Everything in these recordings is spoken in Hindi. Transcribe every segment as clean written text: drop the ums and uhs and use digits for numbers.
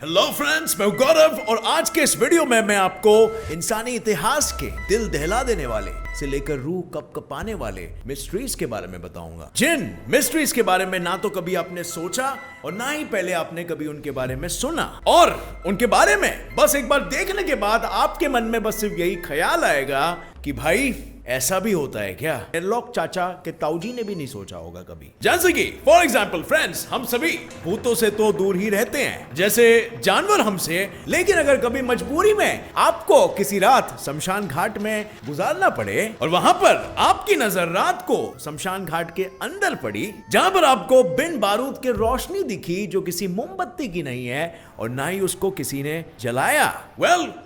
हेलो फ्रेंड्स, मैं गौरव और आज के इस वीडियो में मैं आपको इंसानी इतिहास के दिल दहला देने वाले से लेकर रूह कपकपाने वाले मिस्ट्रीज के बारे में बताऊंगा। जिन मिस्ट्रीज के बारे में ना तो कभी आपने सोचा और ना ही पहले आपने कभी उनके बारे में सुना, और उनके बारे में बस एक बार देखने के बाद आपके मन में बस सिर्फ यही ख्याल आएगा कि भाई ऐसा भी होता है क्या। शेरलॉक चाचा के ताऊजी ने भी नहीं सोचा होगा कभी। जैसे कि फॉर एग्जाम्पल फ्रेंड्स, हम सभी भूतों से तो दूर ही रहते हैं जैसे जानवर हमसे, लेकिन अगर कभी मजबूरी में आपको किसी रात शमशान घाट में गुजारना पड़े और वहां पर आपकी नजर रात को शमशान घाट के अंदर पड़ी, जहां पर आपको बिन बारूद के रोशनी दिखी जो किसी मोमबत्ती की नहीं है और ना ही उसको किसी ने जलाया।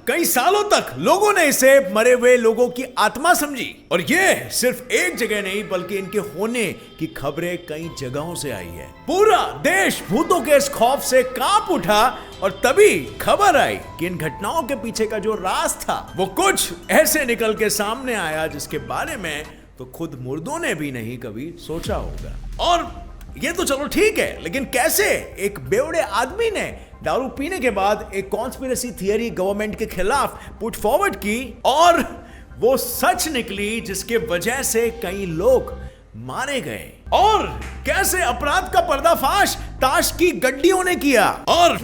कई सालों तक लोगों ने इसे मरे हुए लोगों की आत्मा समझी, और ये सिर्फ एक जगह नहीं बल्कि इनके होने की खबरें कई जगहों से आई है। पूरा देश भूतों के इस खौफ से कांप उठा और तभी खबर आई कि इन घटनाओं के पीछे का जो राज था वो कुछ ऐसे निकल के सामने आया जिसके बारे में तो खुद मुर्दों ने भी नहीं कभी सोचा होगा। और ये तो चलो ठीक है, लेकिन कैसे एक बेवड़े आदमी ने दारू पीने के बाद एक कॉन्स्पिरेसी थियरी गवर्नमेंट के खिलाफ पुट फॉरवर्ड की और वो सच निकली जिसके वजह से कई लोग मारे गए, और कैसे अपराध का पर्दाफाश ताश की गड्डियों ने किया और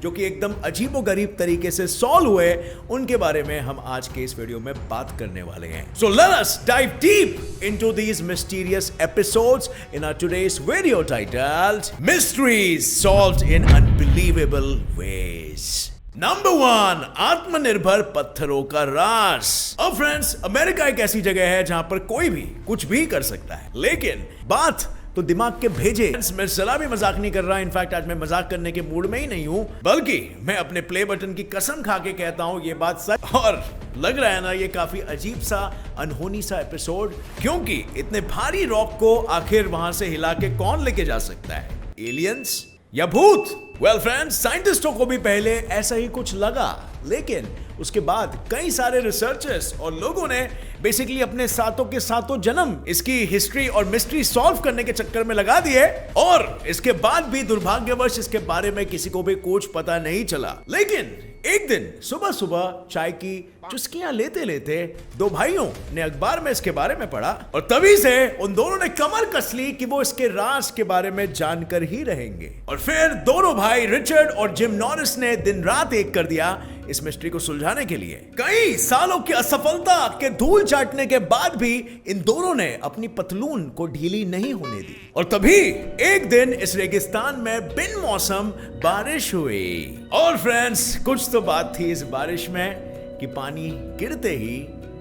जो कि एकदम अजीबोगरीब तरीके से सॉल्व हुए, उनके बारे में हम आज के इस वीडियो में बात करने वाले हैं। So let us dive deep into these mysterious episodes in our today's video titled mysteries solved in unbelievable ways. Number 1, आत्मनिर्भर पत्थरों का राज। अब फ्रेंड्स, अमेरिका एक ऐसी जगह है जहां पर कोई भी कुछ भी कर सकता है, लेकिन बात तो दिमाग के भेजे। मैं जरा भी मजाक नहीं कर रहा, इनफैक्ट आज मैं मजाक करने के मूड में ही नहीं हूं, बल्कि मैं अपने प्ले बटन की कसम खा के कहता हूं ये बात सच। और लग रहा है ना ये काफी अजीब सा अनहोनी सा एपिसोड, क्योंकि इतने भारी रॉक को आखिर वहां से हिला के कौन लेके जा सकता है, एलियंस या भूत? फ्रेंड्स, साइंटिस्टों को भी पहले ऐसा ही कुछ लगा, लेकिन उसके बाद कई सारे रिसर्चर्स और लोगों ने बेसिकली अपने सातों के सातों जन्म इसकी हिस्ट्री और मिस्ट्री सॉल्व करने के चक्कर में लगा दिए, और इसके बाद भी दुर्भाग्यवश इसके बारे में किसी को भी कुछ पता नहीं चला। लेकिन एक दिन सुबह सुबह चाय की चुस्कियां लेते लेते दो भाइयों ने अखबार में इसके बारे में पढ़ा, और तभी से उन दोनों ने कमर कस ली कि वो इसके राज के बारे में जानकर ही रहेंगे। और फिर दोनों भाई रिचर्ड और जिम नॉरिस ने दिन रात एक कर दिया इस मिस्ट्री को सुलझाने के लिए। कई सालों की असफलता के धूल चाटने के बाद भी इन दोनों ने अपनी पतलून को ढीली नहीं होने दी, और तभी एक दिन इस रेगिस्तान में बिन मौसम बारिश हुई। और फ्रेंड्स, कुछ तो बात थी इस बारिश में कि पानी गिरते ही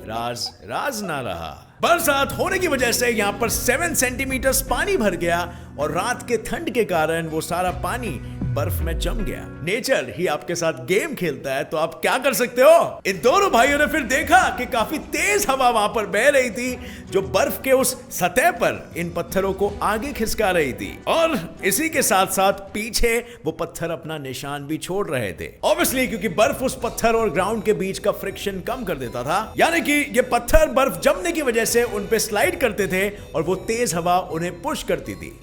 राज राज ना रहा। बरसात होने की वजह से यहाँ पर 7 सेंटीमीटर पानी भर गया, और रात के ठंड के कारण वो सारा पानी बर्फ में जम गया। नेचर ही आपके साथ गेम खेलता है, तो आप क्या कर सकते हो। इन दोनों भाइयों ने फिर देखा कि काफी तेज हवा वहां पर बह रही थी जो बर्फ के उस सतह पर इन पत्थरों को आगे खिसका रही थी, और इसी के साथ साथ पीछे वो पत्थर अपना निशान भी छोड़ रहे थे। ऑब्वियसली क्योंकि बर्फ उस पत्थर और ग्राउंड के बीच का फ्रिक्शन कम कर देता था, यानी कि ये पत्थर बर्फ जमने की वजह से उन पे स्लाइड करते थे और वो तेज हवा उन्हें पुश करती थी।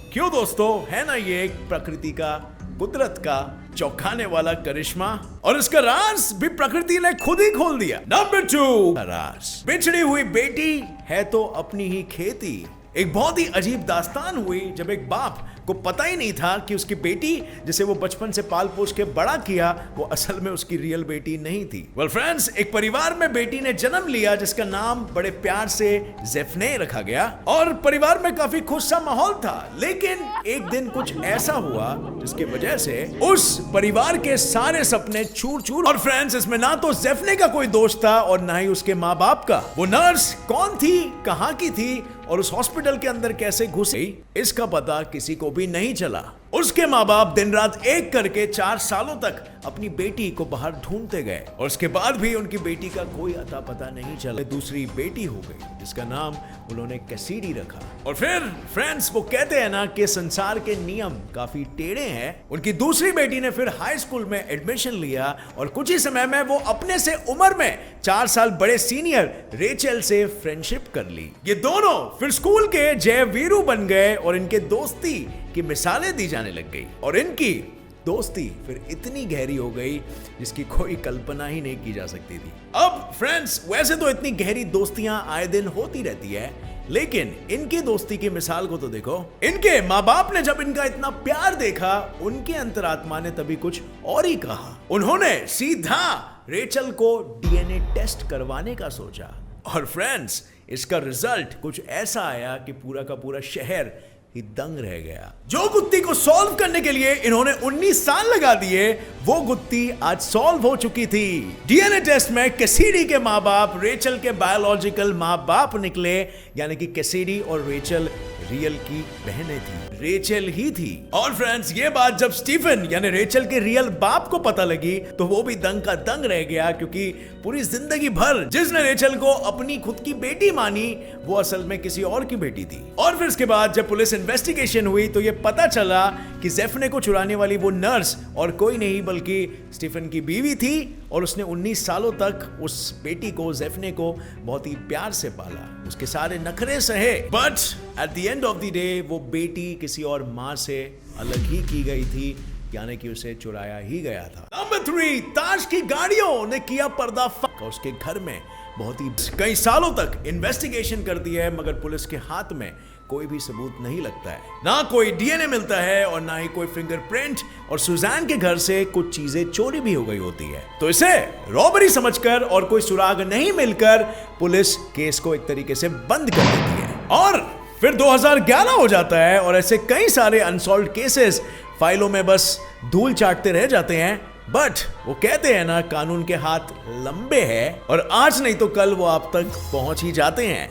क्यों दोस्तों, है ना ये एक प्रकृति का, कुदरत का चौंकाने वाला करिश्मा, और इसका राज भी प्रकृति ने खुद ही खोल दिया। नंबर 2, राज। बिछड़ी हुई बेटी है तो अपनी ही खेती। एक बहुत ही अजीब दास्तान हुई जब एक बाप को पता ही नहीं था कि उसकी बेटी जिसे वो बचपन से पाल पोस के बड़ा किया वो असल में उसकी रियल बेटी नहीं थी। फ्रेंड्स, एक परिवार में बेटी ने जन्म लिया जिसका नाम बड़े प्यार से जेफने रखा गया, और परिवार में काफी खुश सा माहौल था। लेकिन एक दिन कुछ ऐसा हुआ जिसकी वजह से उस परिवार के सारे सपने चूर चूर। और फ्रेंड्स, इसमें ना तो जेफने का कोई दोष था और ना ही उसके माँ बाप का। वो नर्स कौन थी, कहाँ की थी और उस हॉस्पिटल के अंदर कैसे घुस गई, इसका पता किसी को भी नहीं चला। उसके माँ बाप दिन रात एक करके 4 सालों तक अपनी बेटी को बाहर ढूंढते गए, और उसके बाद भी उनकी बेटी का कोई अता पता नहीं चला। दूसरी बेटी हो गई जिसका नाम उन्होंने कैसिडी रखा। और फिर फ्रेंड्स, वो कहते हैं ना कि संसार के नियम काफी टेढ़े हैं। उनकी दूसरी बेटी ने फिर हाई स्कूल में एडमिशन लिया, और कुछ ही समय में वो अपने से उम्र में 4 साल बड़े सीनियर रेचल से फ्रेंडशिप कर ली। ये दोनों फिर स्कूल के जय वीरू बन गए और इनके दोस्ती की मिसालें दी जाने लग गई, और इनकी दोस्ती फिर इतनी गहरी हो गई जिसकी कोई कल्पना ही नहीं की जा सकती थी। अब फ्रेंड्स, वैसे तो इतनी गहरी दोस्तियां आए दिन होती रहती है, लेकिन इनकी दोस्ती की मिसाल को तो देखो। इनके माँ बाप ने जब इनका इतना प्यार देखा, उनके अंतरात्मा ने तभी कुछ और ही कहा। उन्होंने सीधा रेचल को डीएनए टेस्ट करवाने का सोचा और फ्रेंड्स, इसका रिजल्ट कुछ ऐसा आया कि पूरा का पूरा शहर ही दंग रह गया। जो गुत्थी को सॉल्व करने के लिए इन्होंने 19 साल लगा दिए, वो गुत्थी आज सॉल्व हो चुकी थी। डीएनए टेस्ट में कैसिडी के माँ बाप रेचल के बायोलॉजिकल माँ बाप निकले, यानी कि कैसिडी और रेचल रियल की बहनें थी, रेचल ही थी। और फ्रेंड्स, ये बात जब स्टीफन यानी रेचल के रियल बाप को पता लगी तो वो भी दंग का दंग रह गया, क्योंकि पूरी जिंदगी भर जिसने रेचल को अपनी खुद की बेटी मानी, वो असल में किसी और की बेटी थी। और फिर इसके बाद जब पुलिस इन्वेस्टिगेशन हुई तो ये पता चला कि जेफने को चुराने वाली वो नर्स और कोई नहीं बल्कि स्टीफन की बीवी थी, और उसने 19 सालों तक उस बेटी को, जेफने को, बहुत ही प्यार से पाला, उसके सारे नखरे सहे। But at the end of the day वो बेटी किसी और माँ से अलग ही की गई थी, यानी कि उसे चुराया ही गया था। नंबर 3, ताश की गाड़ियों ने किया पर्दाफाश। उसके घर में बहुत ही कई सालों तक इन्वेस्टिगेशन कर दी है, मगर पुलिस के हाथ में कोई भी सबूत नहीं लगता है, ना कोई डीएनए मिलता है और ना ही कोई फिंगरप्रिंट, और सुजान के घर से कुछ चीजें चोरी भी हो गई होती है। तो इसे रॉबरी समझकर और कोई सुराग नहीं मिलकर पुलिस केस को एक तरीके से बंद कर देती है। और फिर 2011 हो जाता है और ऐसे कई सारे अनसॉल्व्ड केसेस फाइलों में बस धूल चाटते रह जाते हैं। बट वो कहते हैं ना, कानून के हाथ लंबे हैं और आज नहीं तो कल वो आप तक पहुंच ही जाते हैं।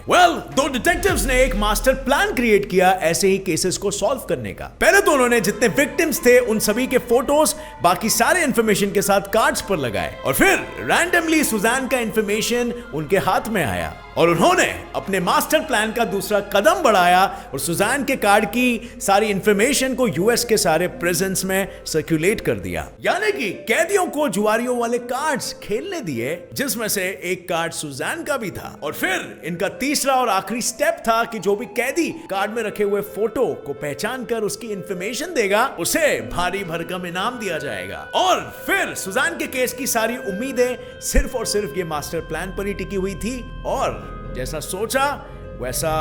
दो डिटेक्टिव्स ने एक मास्टर प्लान क्रिएट किया ऐसे ही केसेस को सॉल्व करने का। पहले तो उन्होंने जितने विक्टिम्स थे उन सभी के फोटोज बाकी सारे इंफॉर्मेशन के साथ कार्ड्स पर लगाए, और फिर रैंडमली सुजान का इंफॉर्मेशन उनके हाथ में आया और उन्होंने अपने मास्टर प्लान का दूसरा कदम बढ़ाया और सुजान के कार्ड की सारी इंफॉर्मेशन को यूएस के सारे प्रिजन्स में सर्कुलेट कर दिया, यानी कि कैदियों को जुआरियों वाले कार्ड्स खेलने दिए, जिसमें से एक कार्ड सुजान का भी था। और फिर इनका तीसरा और आखिरी स्टेप था कि जो भी कैदी कार्ड में रखे हुए फोटो को पहचान कर उसकी इंफॉर्मेशन देगा, उसे भारी भरकम इनाम दिया जाएगा। और फिर सुजान के केस की सारी उम्मीदें सिर्फ और सिर्फ ये मास्टर प्लान पर ही टिकी हुई थी, और जैसा सोचा वैसा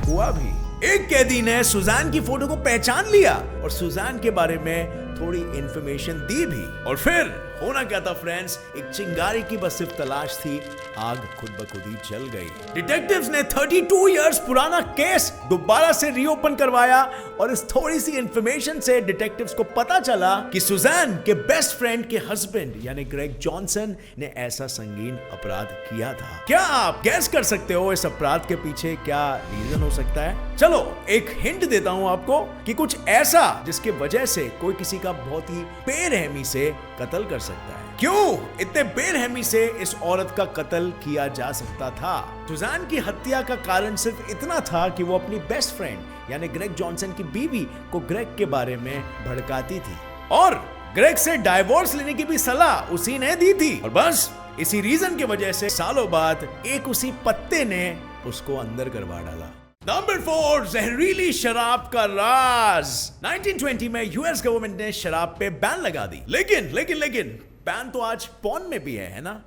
हुआ भी। एक कैदी ने सुजान की फोटो को पहचान लिया और सुजान के बारे में थोड़ी इंफॉर्मेशन दी भी, और फिर होना क्या था फ्रेंड्स, एक चिंगारी की बस सिर्फ तलाश थी, आग खुद ब खुद ही जल गई। डिटेक्टिव्स ने 32 इयर्स पुराना केस दोबारा से रीओपन करवाया और इस थोड़ी सी इंफॉर्मेशन से डिटेक्टिव्स को पता चला कि सुजान के बेस्ट फ्रेंड के हस्बैंड यानी ग्रेग जॉनसन ने ऐसा संगीन अपराध किया था। क्या आप गैस कर सकते हो इस अपराध के पीछे क्या रीजन हो सकता है? चलो एक हिंट देता हूं आपको कि कुछ ऐसा जिसके वजह से कोई किसी का बहुत ही बेरहमी से कत्ल कर सकता है। क्यों इतने बेरहमी से इस औरत का कत्ल किया जा सकता था? सुजान की हत्या का कारण सिर्फ इतना था कि वो अपनी बेस्ट फ्रेंड यानी ग्रेग जॉनसन की बीवी को ग्रेग के बारे में भड़काती थी और ग्रेग से डाइवोर्स लेने की भी सलाह उसी ने दी थी, और बस इसी रीजन की वजह से सालों बाद एक उसी पत्ते ने उसको अंदर करवा डाला। नंबर 4, जहरीली शराब का राज। 1920 में यूएस गवर्नमेंट ने शराब पे बैन लगा दी, लेकिन बैन तो आज पॉर्न में भी है ना?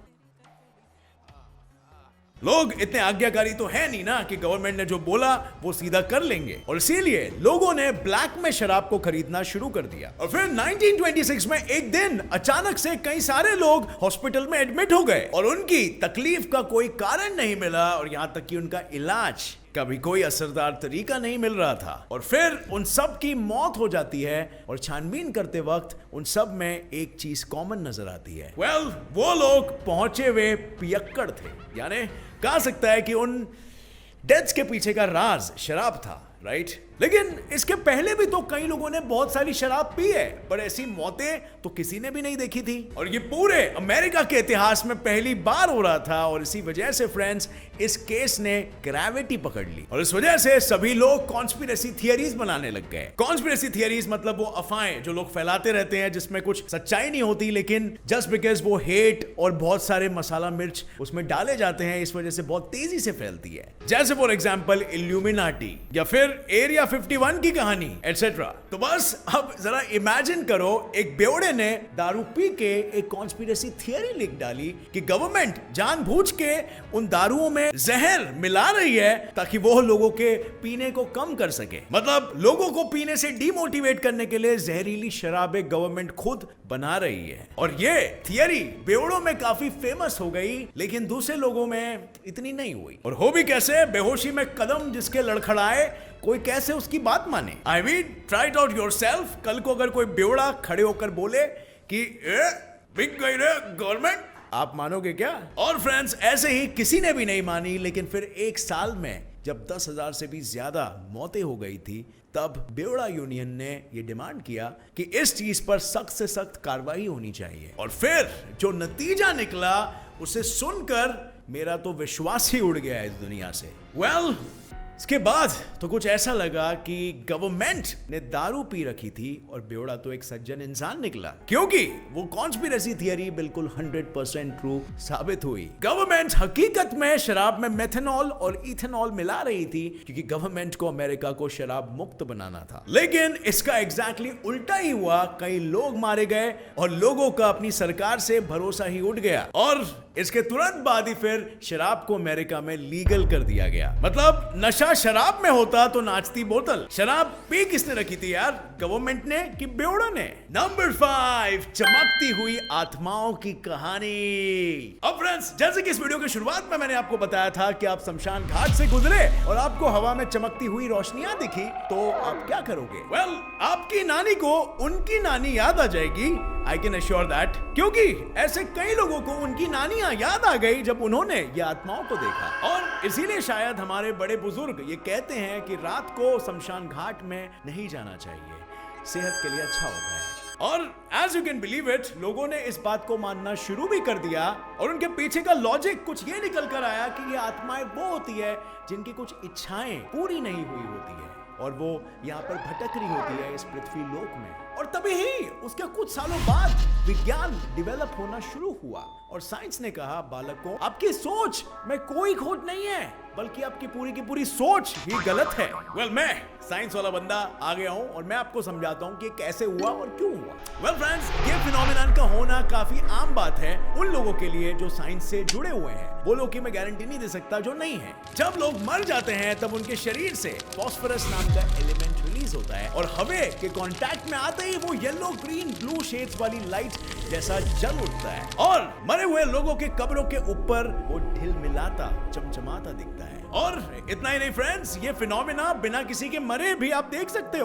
लोग इतने आज्ञाकारी तो है नहीं ना कि गवर्नमेंट ने जो बोला वो सीधा कर लेंगे, और इसीलिए लोगों ने ब्लैक में शराब को खरीदना शुरू कर दिया। और फिर 1926 में एक दिन अचानक से कई सारे लोग हॉस्पिटल में एडमिट हो गए और उनकी तकलीफ का कोई कारण नहीं मिला, और यहां तक कि उनका इलाज का भी कोई असरदार तरीका नहीं मिल रहा था। और फिर उन सब की मौत हो जाती है, और छानबीन करते वक्त उन सब में एक चीज कॉमन नजर आती है। वो लोग पहुंचे हुए पियक्कड़ थे, यानी कहा सकता है कि उन डेथ्स के पीछे का राज शराब था, राइट? लेकिन इसके पहले भी तो कई लोगों ने बहुत सारी शराब पी है, पर ऐसी मौतें तो किसी ने भी नहीं देखी थी, और ये पूरे अमेरिका के इतिहास में पहली बार हो रहा था। और इसी वजह से फ्रेंड्स इस केस ने ग्रेविटी पकड़ ली, और इस वजह से सभी लोग कॉन्स्पिरेसी थियरीज बनाने लग गए। कॉन्स्पिरेसी थियरीज मतलब वो अफवाहें जो लोग फैलाते रहते हैं जिसमें कुछ सच्चाई नहीं होती, लेकिन जस्ट बिकॉज वो हेट और बहुत सारे मसाला मिर्च उसमें डाले जाते हैं, इस वजह से बहुत तेजी से फैलती है। जैसे फॉर एग्जाम्पल इल्यूमिनाटी या फिर एरिया एरिया 51 की कहानी एटसेट्रा। तो बस अब जरा इमेजिन करो, एक बेवड़े ने दारू पी के एक कॉन्स्पिरेसी थियरी लिख डाली कि गवर्नमेंट जानबूझ के उन दारुओं में जहर मिला रही है ताकि वो लोगों के पीने को कम कर सके। मतलब लोगों को पीने से डिमोटिवेट करने के लिए जहरीली शराबें गवर्नमेंट खुद बना रही है। और ये थियरी बेवड़ों में काफी फेमस हो गई, लेकिन दूसरे लोगों में इतनी नहीं हुई। और हो भी कैसे, बेहोशी में कदम जिसके लड़खड़ाए कोई कैसे उसकी बात माने। I mean try it out yourself. कल को अगर कोई बेवड़ा खड़े होकर बोले कि बिक गई रे गवर्नमेंट, आप मानोगे क्या? और फ्रेंड्स, ऐसे ही किसी ने भी नहीं मानी, लेकिन फिर एक साल में जब 10,000 से भी ज्यादा मौतें हो गई थी, तब बेवड़ा यूनियन ने यह डिमांड किया कि इस चीज पर सख्त से सख्त कार्रवाई होनी चाहिए। और फिर जो नतीजा निकला उसे सुनकर मेरा तो विश्वास ही उड़ गया इस दुनिया से। वेल, इसके बाद तो कुछ ऐसा लगा कि गवर्नमेंट ने दारू पी रखी थी और बेवड़ा तो एक सज्जन इंसान निकला, क्योंकि वो कॉन्स्पिरेसी थियरी बिल्कुल 100% ट्रू साबित हुई। गवर्नमेंट हकीकत में शराब में मेथनॉल और इथेनॉल मिला रही थी, क्योंकि गवर्नमेंट को अमेरिका को शराब मुक्त बनाना था। लेकिन इसका एग्जैक्टली उल्टा ही हुआ। कई लोग मारे गए और लोगों का अपनी सरकार से भरोसा ही उठ गया। और इसके तुरंत बाद ही फिर शराब को अमेरिका में लीगल कर दिया गया। मतलब नशा शराब में होता तो नाचती बोतल। शराब पी किसने रखी थी यार, गवर्नमेंट ने कि बेवड़ा ने? नंबर 5, चमकती हुई आत्माओं की कहानी। अब फ्रेंड्स, जैसे कि इस वीडियो की शुरुआत में मैंने आपको बताया था कि आप शमशान घाट से गुजरे और आपको हवा में चमकती हुई रोशनियां दिखी, तो आप क्या करोगे? वेल, आपकी नानी को उनकी नानी याद आ जाएगी, आई कैन अश्योर दैट, क्योंकि ऐसे कई लोगों को उनकी नानियां याद आ गई जब उन्होंने ये आत्माओं को देखा। और इसीलिए शायद हमारे बड़े बुजुर्ग ये कहते हैं कि रात को शमशान घाट में नहीं जाना चाहिए, सेहत के लिए अच्छा होता है। और as you can believe it, लोगों ने इस बात को मानना शुरू भी कर दिया। और उनके पीछे का लॉजिक कुछ ये निकल कर आया कि ये आत्माएं वो होती है जिनकी कुछ इच्छाएं पूरी नहीं हुई होती है और वो यहाँ पर भटक रही होती है इस पृथ्वी लोक में। और तभी ही उसके कुछ सालों बाद विज्ञान डेवलप होना शुरू हुआ और साइंस ने कहा, बालकों, आपकी सोच में कोई खोट नहीं है, बल्कि आपकी पूरी की पूरी सोच ही गलत है। वेल, मैं साइंस वाला बंदा आ गया हूं और मैं आपको समझाता हूं कि कैसे हुआ और क्यों हुआ। वेल फ्रेंड्स, ये फिनोमेनन का होना काफी आम बात है उन लोगों के लिए जो साइंस से जुड़े हुए हैं। वो लोग की मैं गारंटी नहीं दे सकता जो नहीं है। जब लोग मर जाते हैं तब उनके शरीर से फास्फोरस नाम का एलिमेंट रिलीज होता है और हवा के कांटेक्ट में आते ही वो येलो, ग्रीन, ब्लू शेड्स वाली लाइट जैसा जल उठता है और मरे हुए लोगों के कब्रों के ऊपर वो ढिलमिलाता, चमचमाता दिखता है। और इतना ही नहीं फ्रेंड्स, ये फिनोमेना बिना किसी के मरे भी आप देख सकते हो।